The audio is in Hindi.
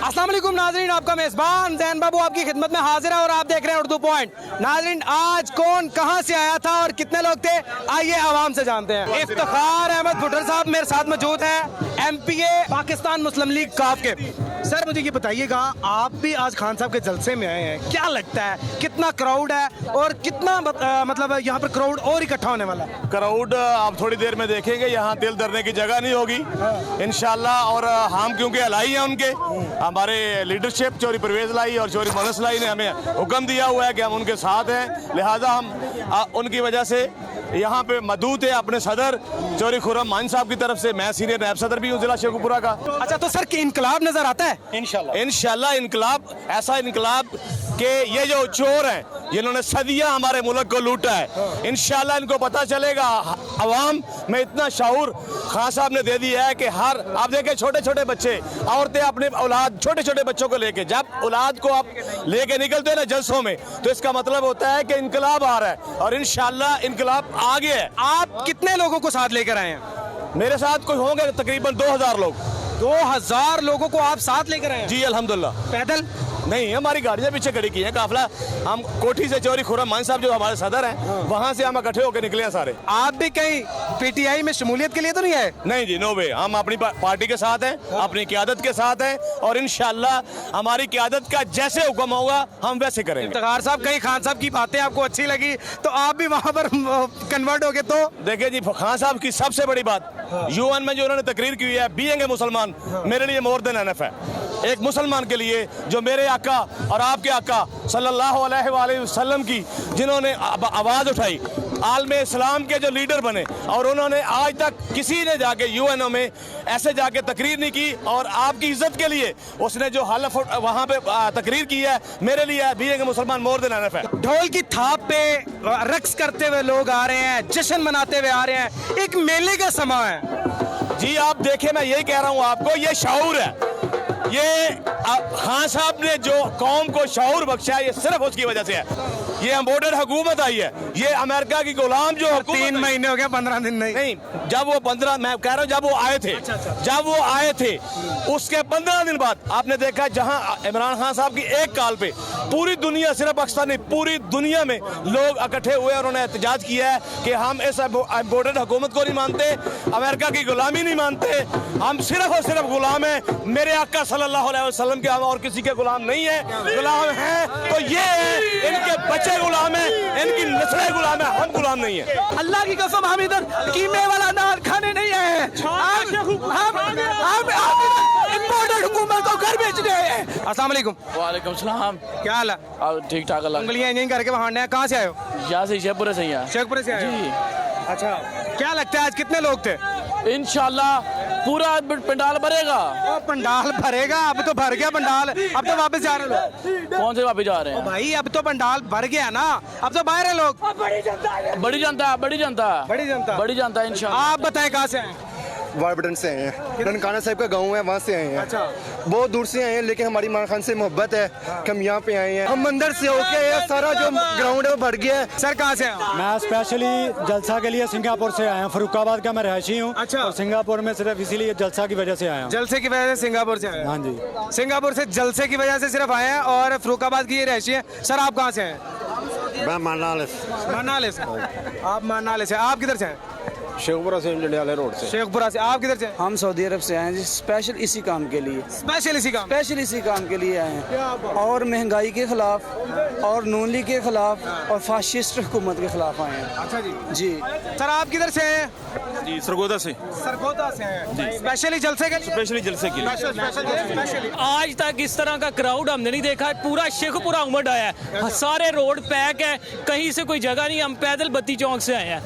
अस्सलाम वालेकुम नाजरीन, आपका मेजबान जैन बाबू आपकी खिदमत में हाजिर है और आप देख रहे हैं उर्दू पॉइंट। नाजरीन, आज कौन कहां से आया था और कितने लोग थे, आइए आवाम से जानते हैं। इफ्तिखार अहमद भुट्टर साहब मेरे साथ मौजूद हैं, MPA पाकिस्तान मुस्लिम लीग काफ के। सर मुझे ये बताइएगा, आप भी आज खान साहब के जलसे में आए हैं, क्या लगता है कितना क्राउड है और कितना मतलब यहाँ पर क्राउड और इकट्ठा होने वाला है? क्राउड आप थोड़ी देर में देखेंगे, यहाँ दिल धरने की जगह नहीं होगी इंशाल्लाह। और हम क्योंकि अलाई हैं उनके, हमारे लीडरशिप चौधरी परवेज लाई और चौधरी मोहम्मद लाई ने हमें हुक्म दिया हुआ है कि हम उनके साथ हैं, लिहाजा हम उनकी वजह से यहाँ पे मौजूद है। अपने सदर चौधरी खुर्रम मान साहब की तरफ से मैं सीनियर नायब सदर भी हूँ जिला शेखुपुरा का। अच्छा, तो सर कि इनकलाब नजर आता है? इंशाल्लाह इनकलाब, ऐसा इनकलाब कि ये जो चोर हैं जिन्होंने सदियां हमारे मुल्क को लूटा है, इंशाल्लाह इनको पता चलेगा। अवाम में इतना शऊर खान साहब ने दे दिया है कि हर आप देखें छोटे छोटे बच्चे, औरतें अपने औलाद छोटे छोटे बच्चों को लेके, जब औलाद को आप लेके निकलते हैं ना जलसों में, तो इसका मतलब होता है कि इनकलाब आ रहा है और इंशाल्लाह इनकलाब आ गया है। आप कितने लोगों को साथ लेकर आए हैं? मेरे साथ कोई होंगे तकरीबन 2000 लोग। 2000 लोगों को आप साथ लेकर आए हैं? जी अल्हम्दुलिल्लाह। पैदल नहीं, हमारी गाड़ियां पीछे खड़ी की है काफिला। हम कोठी से चौधरी खुर्रम मान साहब जो हमारे सदर हैं, वहां से हम इकट्ठे होकर निकले हैं सारे। आप भी कहीं PTI में शमूलियत के लिए तो नहीं है? नहीं जी, नो वे। हम अपनी पार्टी के साथ हैं, अपनी क़यादत के साथ हैं और इंशाल्लाह हमारी क़यादत का जैसे हुक्म होगा हम वैसे करेंगे। इफ्तिखार साहब, कहीं खान साहब की बातें आपको अच्छी लगी तो आप भी वहां पर कन्वर्ट हो गए तो? देखिए जी, खान साहब की सबसे बड़ी बात UN में जो उन्होंने तकरीर की है, बीइंग ए मुसलमान, मेरे लिए मोर देन एनफ है। एक मुसलमान के लिए जो मेरे आका और आपके आका सल्लल्लाहु अलैहि वसल्लम की जिन्होंने आवाज़ उठाई, आलमे इस्लाम के जो लीडर बने, और उन्होंने आज तक किसी ने जाके UNO में ऐसे जाके तकरीर नहीं की, और आपकी इज्जत के लिए उसने जो हलफ वहाँ पे तकरीर की है, मेरे लिए बीइंग ए मुसलमान मोर देन एनफ है। ढोल की थाप पे रक्स करते हुए लोग आ रहे हैं, जश्न मनाते हुए आ रहे हैं, एक मेले का समा है। जी आप देखें, मैं यही कह रहा हूँ आपको, ये शऊर है। ये खान साहब ने जो कौम को शऊर बख्शा है, ये सिर्फ उसकी वजह से है। ये अम्बोडेड हुकूमत आई है, ये अमेरिका की गुलाम जो 3 महीने हो गए, 15 दिन नहीं। जब वो 15, मैं कह रहा हूँ जब वो आए थे, जब वो आए थे उसके 15 दिन बाद आपने देखा जहां इमरान खान साहब की एक कॉल पे पूरी दुनिया, सिर्फ पाकिस्तान नहीं पूरी दुनिया में लोग इकट्ठे हुए और उन्होंने एहतजाज किया है कि हम इस अम्बोडेड हुकूमत को नहीं मानते, अमेरिका की गुलामी नहीं मानते, हम सिर्फ और सिर्फ गुलाम हैं मेरे आका सल्लल्लाहु अलैहि वसल्लम के, हम और किसी के गुलाम नहीं है। गुलाम हैं तो ये है, इनके बच्चे गुलाम हैं, इनकी नस्लें गुलाम है, हम गुलाम नहीं है। अल्लाह की कसम, हम इधर कीमे वाला नान खाने नहीं आए हैं, इम्पोर्टेड हुकूमत को घर बेचने आए हैं। अस्सलाम वालेकुम। वालेकुम सलाम। क्या हाल है? ठीक ठाक अल्लाह। उंगलियां यहीं करके वहां हैं। कहाँ से आए हो? यहाँ से शेखपुरे से ही हैं। शेखपुरे से आए हो? जी। अच्छा, क्या लगता है आज कितने लोग थे? इंशाल्लाह पूरा पंडाल भरेगा। ओ, पंडाल भरेगा? अब तो भर गया पंडाल, अब तो वापस जा रहे लोग। कौन से वापस जा रहे हैं? भाई अब तो पंडाल भर गया ना, अब तो बाहर है लोग। बड़ी जनता बड़ी जनता बड़ी जनता इंशाल्लाह। आप बताएं कहाँ से आए? वारबटन से आए हैं, ननकाना साहब का गांव है, वहाँ से आए हैं। अच्छा। बहुत दूर से आए हैं, लेकिन हमारी इमरान खान से मोहब्बत है कि हम यहाँ पे आए हैं। हम मंदिर से होके आए हैं, सारा जो ग्राउंड है वो भर गया है। सर कहाँ से आए? मैं स्पेशली जलसा के लिए सिंगापुर से आया हूँ, फरुखाबाद का मैं रहायशी हूँ। अच्छा। और सिंगापुर में सिर्फ इसीलिए जलसा की वजह से आया हूँ। जलसे की वजह से सिंगापुर से आए? हाँ जी। सिंगापुर से जलसे की वजह से सिर्फ आए हैं और फरुखाबाद की ये रहशी है। सर आप कहाँ से हैं? मैं मानालिस। मानालिस। आप मानालिस से, आप किधर से हैं? शेखपुरा से, जंडियाला रोड से। शेखपुरा से। आप किधर से? हम सऊदी अरब से आए हैं जी, स्पेशल इसी काम के लिए। स्पेशल इसी काम? स्पेशल इसी काम के लिए आए हैं, और महंगाई के खिलाफ और नून लीग के खिलाफ और फाशिस्ट हुकूमत के खिलाफ आए हैं। अच्छा जी। जी सर आप किधर से हैं? जी सरगोदा से। सरगोदा से हैं। स्पेशली जलसे के लिए? स्पेशली जलसे के लिए। स्पेशली। आज तक इस तरह का क्राउड हमने नहीं देखा। पूरा शेखपुरा उमड़ आया है, सारे रोड पैक है, कहीं से कोई जगह नहीं। हम पैदल बत्ती चौक से आए हैं।